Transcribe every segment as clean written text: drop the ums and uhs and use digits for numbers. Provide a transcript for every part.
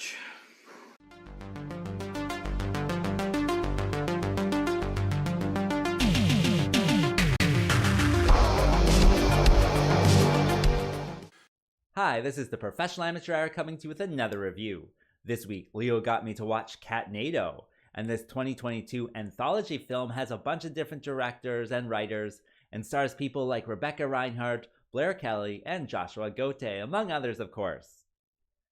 much. Hi, this is the Professional Amateur Hour coming to you with another review. This week, Leo got me to watch Catnado, and this 2022 anthology film has a bunch of different directors and writers, and stars people like Rebecca Reinhardt, Blair Kelly, and Joshua Gotte, among others, of course.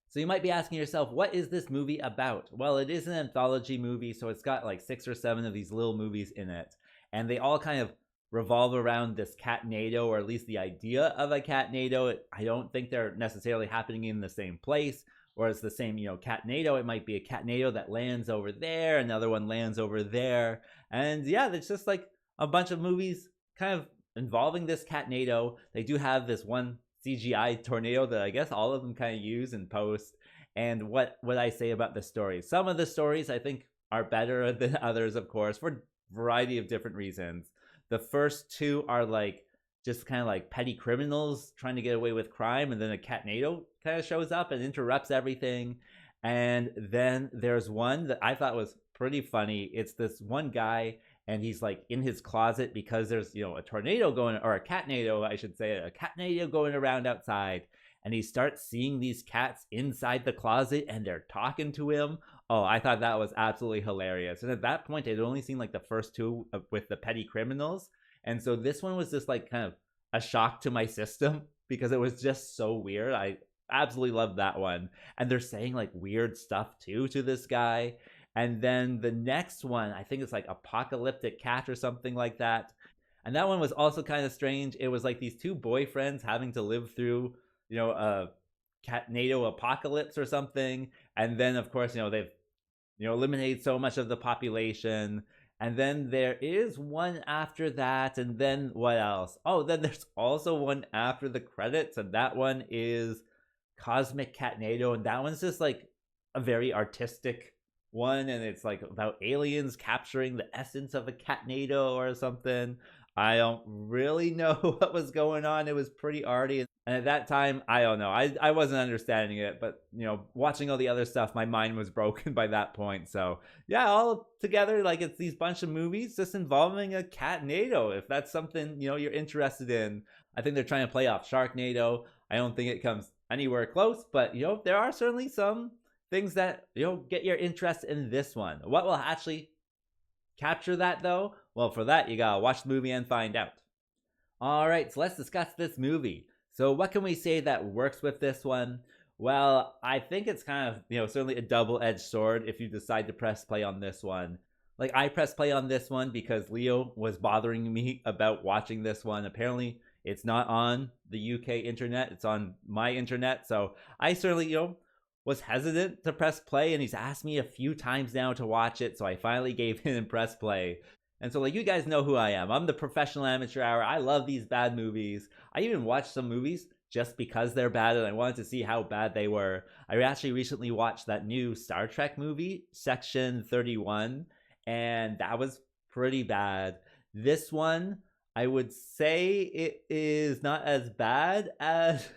So you might be asking yourself, what is this movie about? Well, it is an anthology movie, so it's got like 6 or 7 of these little movies in it, and they all kind of revolve around this Catnado, or at least the idea of a Catnado. I don't think they're necessarily happening in the same place, or it's the same, Catnado. It might be a Catnado that lands over there, another one lands over there, and yeah, it's just like a bunch of movies kind of involving this Catnado. They do have this one CGI tornado that I guess all of them kind of use in post. And what would I say about the stories? Some of the stories I think are better than others, of course, for a variety of different reasons. The first 2 are like just kind of like petty criminals trying to get away with crime, and then a Catnado kind of shows up and interrupts everything. And then there's one that I thought was pretty funny. It's this one guy, and he's like in his closet because there's a tornado going, or a Catnado, I should say, a Catnado going around outside. And he starts seeing these cats inside the closet, and they're talking to him. Oh, I thought that was absolutely hilarious. And at that point, I'd only seen like the first 2 with the petty criminals. And so this one was just like kind of a shock to my system because it was just so weird. I absolutely loved that one. And they're saying like weird stuff too to this guy. And then the next one, I think it's like Apocalyptic Cat or something like that. And that one was also kind of strange. It was like these 2 boyfriends having to live through, a Catnado apocalypse or something. And then of course, they've eliminated so much of the population. And then there is one after that. And then what else? Oh, then there's also one after the credits, and that one is Cosmic Catnado, and that one's just like a very artistic one, and it's like about aliens capturing the essence of a Catnado or something. I don't really know what was going on. It was pretty arty, and at that time, I don't know. I wasn't understanding it, but watching all the other stuff, my mind was broken by that point. So yeah, all together, like it's these bunch of movies just involving a Catnado. If that's something you're interested in, I think they're trying to play off Sharknado. I don't think it comes anywhere close, but there are certainly some things that get your interest in this one. What will actually capture that though? Well, for that you gotta watch the movie and find out. Alright, so let's discuss this movie. So what can we say that works with this one? Well, I think it's kind of certainly a double-edged sword if you decide to press play on this one. Like, I pressed play on this one because Leo was bothering me about watching this one. Apparently it's not on the UK internet, it's on my internet, so I certainly was hesitant to press play, and he's asked me a few times now to watch it, so I finally gave in and pressed play. And so, like, you guys know who I am. I'm the Professional Amateur Hour. I love these bad movies. I even watched some movies just because they're bad, and I wanted to see how bad they were. I actually recently watched that new Star Trek movie, Section 31, and that was pretty bad. This one, I would say it is not as bad as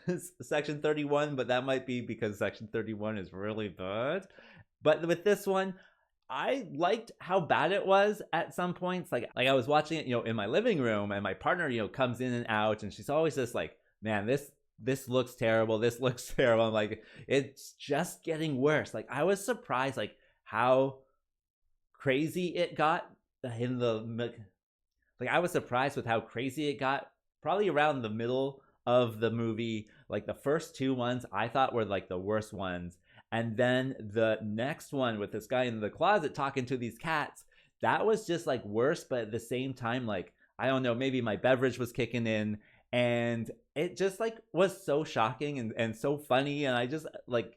Section 31, but that might be because Section 31 is really bad. But with this one, I liked how bad it was at some points. Like I was watching it, in my living room, and my partner, comes in and out, and she's always just like, man, this looks terrible. This looks terrible. I'm like, it's just getting worse. Like, I was surprised, like, how crazy it got in the... Like, I was surprised with how crazy it got probably around the middle of the movie. Like, the first 2 ones I thought were like the worst ones. And then the next one with this guy in the closet talking to these cats, that was just like worse. But at the same time, like, I don't know, maybe my beverage was kicking in, and it just like was so shocking and so funny. And I just like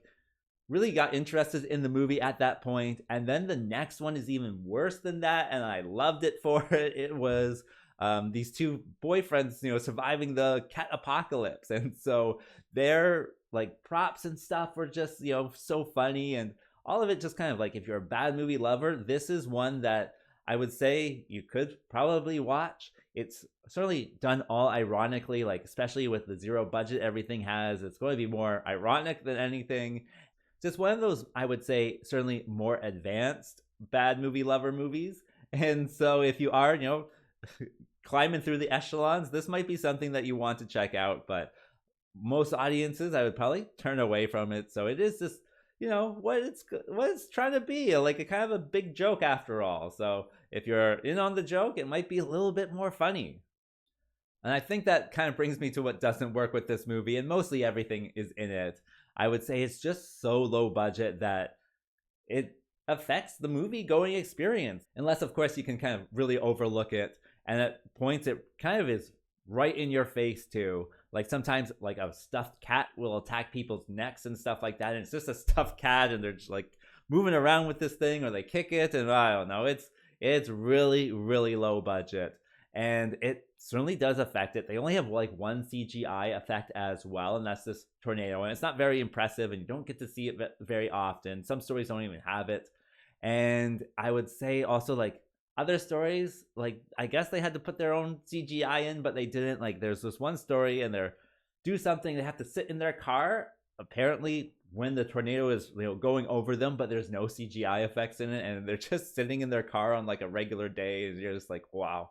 really got interested in the movie at that point. And then the next one is even worse than that, and I loved it for it. It was these 2 boyfriends, surviving the cat apocalypse, and so their like props and stuff were just so funny, and all of it just kind of like, if you're a bad movie lover, this is one that I would say you could probably watch. It's certainly done all ironically, like especially with the 0 budget everything has. It's going to be more ironic than anything. just one of those, I would say, certainly more advanced bad movie lover movies. And so if you are, climbing through the echelons, this might be something that you want to check out. But most audiences, I would probably turn away from it. So it is just, what it's trying to be, like a kind of a big joke after all. So if you're in on the joke, it might be a little bit more funny. And I think that kind of brings me to what doesn't work with this movie, and mostly everything is in it. I would say it's just so low budget that it affects the movie going experience. Unless, of course, you can kind of really overlook it. And at points, it kind of is right in your face, too. Like sometimes like a stuffed cat will attack people's necks and stuff like that. And it's just a stuffed cat and they're just like moving around with this thing, or they kick it. And I don't know. It's really, really low budget. And it certainly does affect it. They only have like one CGI effect as well, and that's this tornado. And it's not very impressive, and you don't get to see it very often. Some stories don't even have it. And I would say also, like, other stories, like, I guess they had to put their own CGI in, but they didn't. Like, there's this one story, and they're do something. They have to sit in their car, apparently, when the tornado is going over them, but there's no CGI effects in it, and they're just sitting in their car on like a regular day, and you're just like, wow.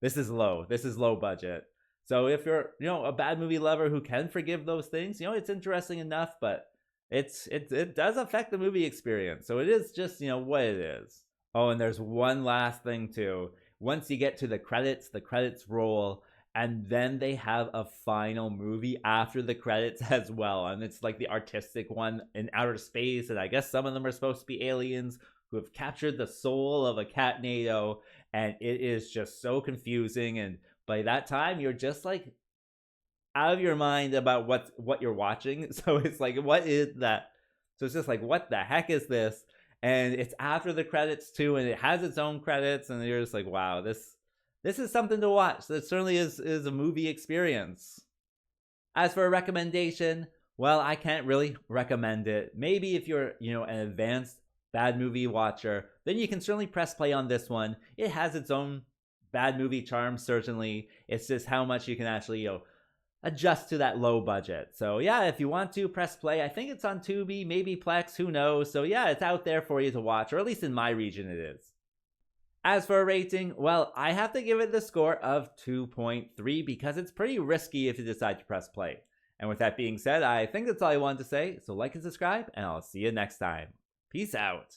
This is low budget. So if you're, a bad movie lover who can forgive those things, it's interesting enough, but it does affect the movie experience. So it is just, what it is. Oh, and there's one last thing too. Once you get to the credits roll, and then they have a final movie after the credits as well. And it's like the artistic one in outer space, and I guess some of them are supposed to be aliens who have captured the soul of a Catnado, and it is just so confusing. And by that time, you're just like out of your mind about what you're watching. So it's like, what is that? So it's just like, what the heck is this? And it's after the credits too, and it has its own credits, and you're just like, wow, this is something to watch. That certainly is a movie experience. As for a recommendation, well, I can't really recommend it. Maybe if you're, an advanced bad movie watcher, then you can certainly press play on this one. It has its own bad movie charm, certainly. It's just how much you can actually, adjust to that low budget. So yeah, if you want to, press play. I think it's on Tubi, maybe Plex, who knows. So yeah, it's out there for you to watch, or at least in my region it is. As for a rating, well, I have to give it the score of 2.3 because it's pretty risky if you decide to press play. And with that being said, I think that's all I wanted to say. So like and subscribe, and I'll see you next time. Peace out.